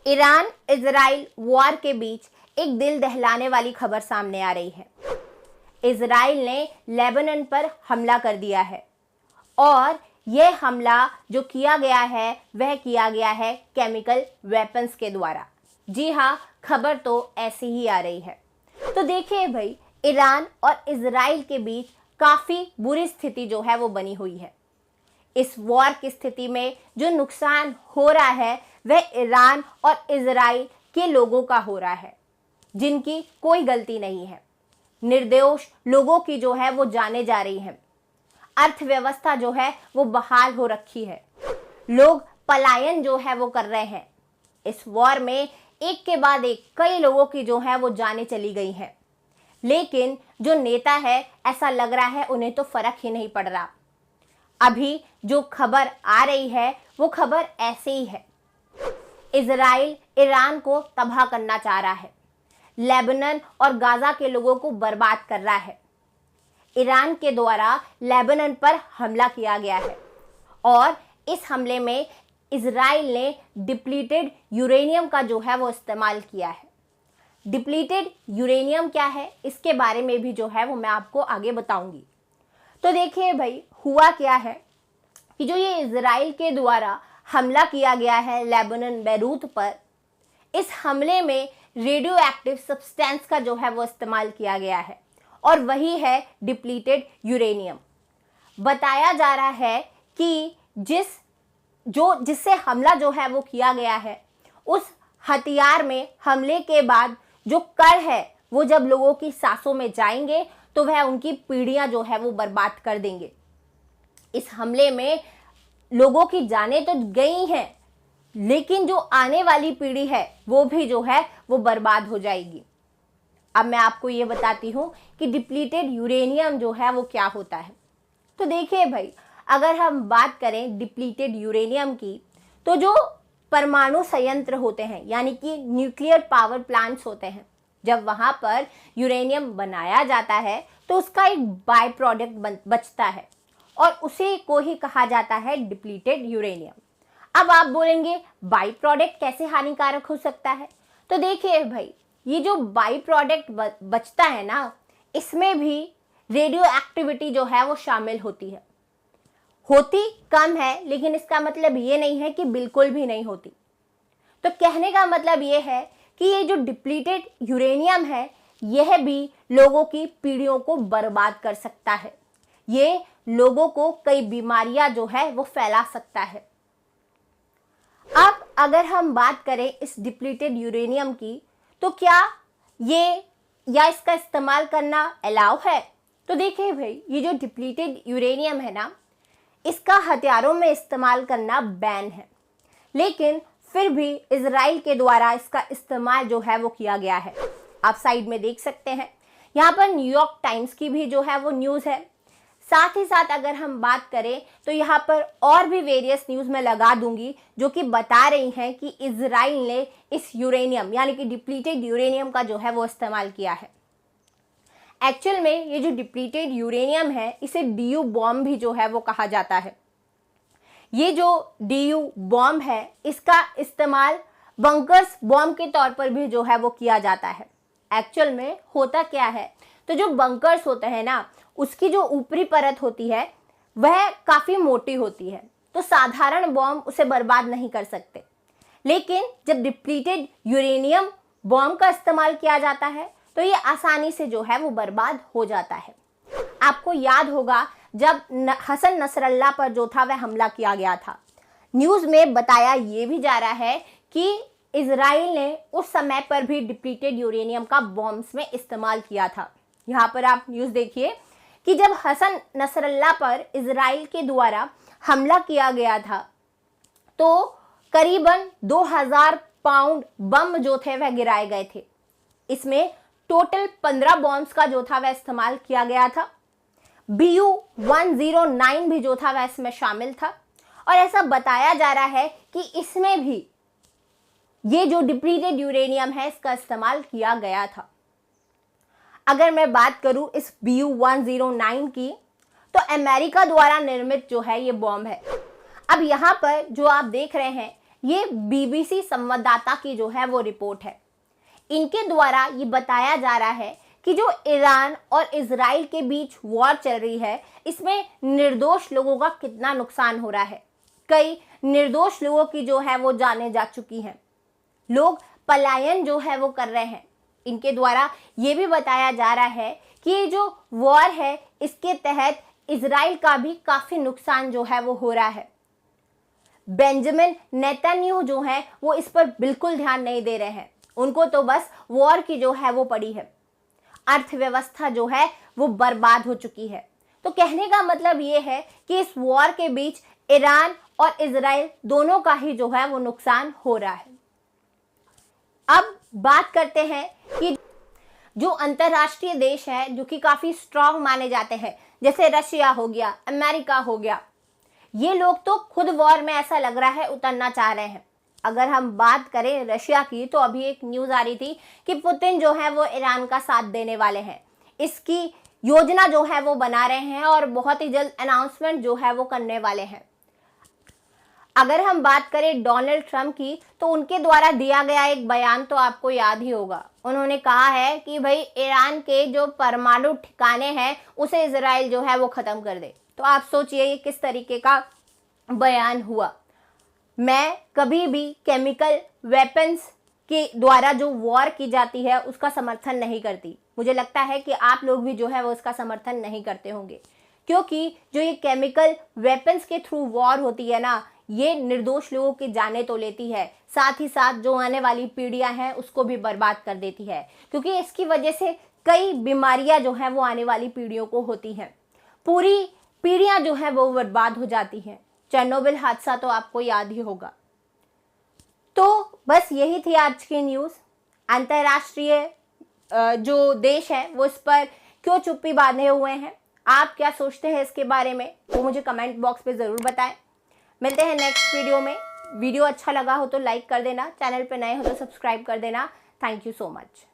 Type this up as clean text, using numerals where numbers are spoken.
Iran Israel war के बीच एक दिल दहलाने वाली खबर सामने आ रही है। इजराइल ने लेबनान पर हमला कर दिया है और यह हमला जो किया गया है वह किया गया है केमिकल वेपन्स के द्वारा। जी हाँ, खबर तो ऐसी ही आ रही है। तो देखिए भाई, ईरान और इजराइल के बीच काफ़ी बुरी स्थिति जो है वो बनी हुई है। इस वॉर की स्थिति में जो नुकसान हो रहा है वह ईरान और इजराइल के लोगों का हो रहा है, जिनकी कोई गलती नहीं है। निर्दोष लोगों की जो है वो जाने जा रही हैं। अर्थव्यवस्था जो है वो बहाल हो रखी है। लोग पलायन जो है वो कर रहे हैं। इस वॉर में एक के बाद एक कई लोगों की जो है वो जाने चली गई हैं। लेकिन जो नेता है, ऐसा लग रहा है उन्हें तो फर्क ही नहीं पड़ रहा। अभी जो खबर आ रही है वो खबर ऐसे ही है। इजराइल ईरान को तबाह करना चाह रहा है, लेबनान और गाजा के लोगों को बर्बाद कर रहा है। ईरान के द्वारा लेबनान पर हमला किया गया है और इस हमले में इजराइल ने डिप्लीटेड यूरेनियम का जो है वो इस्तेमाल किया है। डिप्लीटेड यूरेनियम क्या है, इसके बारे में भी जो है वो मैं आपको आगे बताऊंगी। तो देखिए भाई, हुआ क्या है कि जो ये इजराइल के द्वारा हमला किया गया है लेबनान बैरूत पर, इस हमले में रेडियो एक्टिव सब्सटेंस का जो है वो इस्तेमाल किया गया है और वही है डिप्लीटेड यूरेनियम। बताया जा रहा है कि जिससे हमला जो है वो किया गया है, उस हथियार में हमले के बाद जो कण है वो जब लोगों की सांसों में जाएंगे तो वह उनकी पीढ़ियां जो है वो बर्बाद कर देंगे। इस हमले में लोगों की जानें तो गई हैं, लेकिन जो आने वाली पीढ़ी है वो भी जो है वो बर्बाद हो जाएगी। अब मैं आपको ये बताती हूँ कि डिप्लीटेड यूरेनियम जो है वो क्या होता है। तो देखिए भाई, अगर हम बात करें डिप्लीटेड यूरेनियम की, तो जो परमाणु संयंत्र होते हैं, यानी कि न्यूक्लियर पावर प्लांट्स होते हैं, जब वहाँ पर यूरेनियम बनाया जाता है तो उसका एक बाय प्रोडक्ट बचता है और उसी को ही कहा जाता है डिप्लीटेड यूरेनियम। अब आप बोलेंगे बाई प्रोडक्ट कैसे हानिकारक हो सकता है? तो देखिए भाई, ये जो बाई प्रोडक्ट बचता है ना, इसमें भी रेडियो एक्टिविटी जो है वो शामिल होती है। होती कम है, लेकिन इसका मतलब ये नहीं है कि बिल्कुल भी नहीं होती। तो कहने का मतलब ये है कि ये जो डिप्लीटेड यूरेनियम है, यह भी लोगों की पीढ़ियों को बर्बाद कर सकता है। ये लोगों को कई बीमारियां जो है वो फैला सकता है। अब अगर हम बात करें इस डिप्लीटेड यूरेनियम की, तो क्या इसका इस्तेमाल करना अलाउ है? तो देखिए भाई, ये जो डिप्लीटेड यूरेनियम है ना, इसका हथियारों में इस्तेमाल करना बैन है, लेकिन फिर भी इजराइल के द्वारा इसका इस्तेमाल जो है वो किया गया है। आप साइड में देख सकते हैं, यहाँ पर न्यूयॉर्क टाइम्स की भी जो है वो न्यूज़ है। साथ ही साथ अगर हम बात करें तो यहाँ पर और भी वेरियस न्यूज़ मैं लगा दूंगी जो कि बता रही हैं कि इजराइल ने इस यूरेनियम यानी कि डिप्लीटेड यूरेनियम का जो है वो इस्तेमाल किया है। एक्चुअल में ये जो डिप्लीटेड यूरेनियम है, इसे डीयू बॉम्ब भी जो है वो कहा जाता है। ये जो डीयू बॉम्ब है, इसका इस्तेमाल बंकर्स बॉम्ब के तौर पर भी जो है वो किया जाता है। एक्चुअल में होता क्या है, तो जो बंकर्स होते हैं ना, उसकी जो ऊपरी परत होती है वह काफ़ी मोटी होती है, तो साधारण बॉम्ब उसे बर्बाद नहीं कर सकते। लेकिन जब डिप्लीटेड यूरेनियम बॉम्ब का इस्तेमाल किया जाता है तो ये आसानी से जो है वो बर्बाद हो जाता है। आपको याद होगा जब हसन नसरल्ला पर जो था वह हमला किया गया था, न्यूज़ में बताया ये भी जा रहा है कि इजराइल ने उस समय पर भी डिप्लीटेड यूरेनियम का बॉम्ब्स में इस्तेमाल किया था। यहाँ पर आप न्यूज़ देखिए कि जब हसन नसरल्ला पर इजराइल के द्वारा हमला किया गया था तो करीबन 2000 पाउंड बम जो थे वह गिराए गए थे। इसमें टोटल 15 बॉम्ब्स का जो था वह इस्तेमाल किया गया था। BU-109 भी जो था वह इसमें शामिल था और ऐसा बताया जा रहा है कि इसमें भी ये जो डिप्लीटेड यूरेनियम है इसका इस्तेमाल किया गया था। अगर मैं बात करूं इस BU-109 की, तो अमेरिका द्वारा निर्मित जो है ये बॉम्ब है। अब यहाँ पर जो आप देख रहे हैं ये बीबीसी संवाददाता की जो है वो रिपोर्ट है। इनके द्वारा ये बताया जा रहा है कि जो ईरान और इजराइल के बीच वॉर चल रही है, इसमें निर्दोष लोगों का कितना नुकसान हो रहा है। कई निर्दोष लोगों की जो है वो जानें जा चुकी हैं, लोग पलायन जो है वो कर रहे हैं। इनके द्वारा ये भी बताया जा रहा है कि ये जो वॉर है इसके तहत इजराइल का भी काफ़ी नुकसान जो है वो हो रहा है। बेंजामिन नेतन्याहू जो है वो इस पर बिल्कुल ध्यान नहीं दे रहे हैं, उनको तो बस वॉर की जो है वो पड़ी है। अर्थव्यवस्था जो है वो बर्बाद हो चुकी है। तो कहने का मतलब ये है कि इस वॉर के बीच ईरान और इजराइल दोनों का ही जो है वो नुकसान हो रहा है। अब बात करते हैं कि जो अंतर्राष्ट्रीय देश है जो कि काफ़ी स्ट्रांग माने जाते हैं, जैसे रशिया हो गया, अमेरिका हो गया, ये लोग तो खुद वॉर में ऐसा लग रहा है उतरना चाह रहे हैं। अगर हम बात करें रशिया की, तो अभी एक न्यूज़ आ रही थी कि पुतिन जो है वो ईरान का साथ देने वाले हैं। इसकी योजना जो है वो बना रहे हैं और बहुत ही जल्द अनाउंसमेंट जो है वो करने वाले हैं। अगर हम बात करें डोनाल्ड ट्रंप की, तो उनके द्वारा दिया गया एक बयान तो आपको याद ही होगा। उन्होंने कहा है कि भाई ईरान के जो परमाणु ठिकाने हैं उसे इजराइल जो है वो ख़त्म कर दे। तो आप सोचिए ये किस तरीके का बयान हुआ। मैं कभी भी केमिकल वेपन्स के द्वारा जो वॉर की जाती है उसका समर्थन नहीं करती। मुझे लगता है कि आप लोग भी जो है वो उसका समर्थन नहीं करते होंगे, क्योंकि जो ये केमिकल वेपन्स के थ्रू वॉर होती है ना, ये निर्दोष लोगों की जानें तो लेती है, साथ ही साथ जो आने वाली पीढ़ियां हैं उसको भी बर्बाद कर देती है, क्योंकि इसकी वजह से कई बीमारियां जो हैं वो आने वाली पीढ़ियों को होती हैं। पूरी पीढ़ियां जो हैं वो बर्बाद हो जाती हैं। चेरनोबिल हादसा तो आपको याद ही होगा। तो बस यही थी आज की न्यूज़। अंतर्राष्ट्रीय जो देश है वो इस पर क्यों चुप्पी बांधे हुए हैं, आप क्या सोचते हैं इसके बारे में, वो मुझे कमेंट बॉक्स पे ज़रूर बताएं। मिलते हैं नेक्स्ट वीडियो में। वीडियो अच्छा लगा हो तो लाइक कर देना, चैनल पे नए हो तो सब्सक्राइब कर देना। Thank you so much.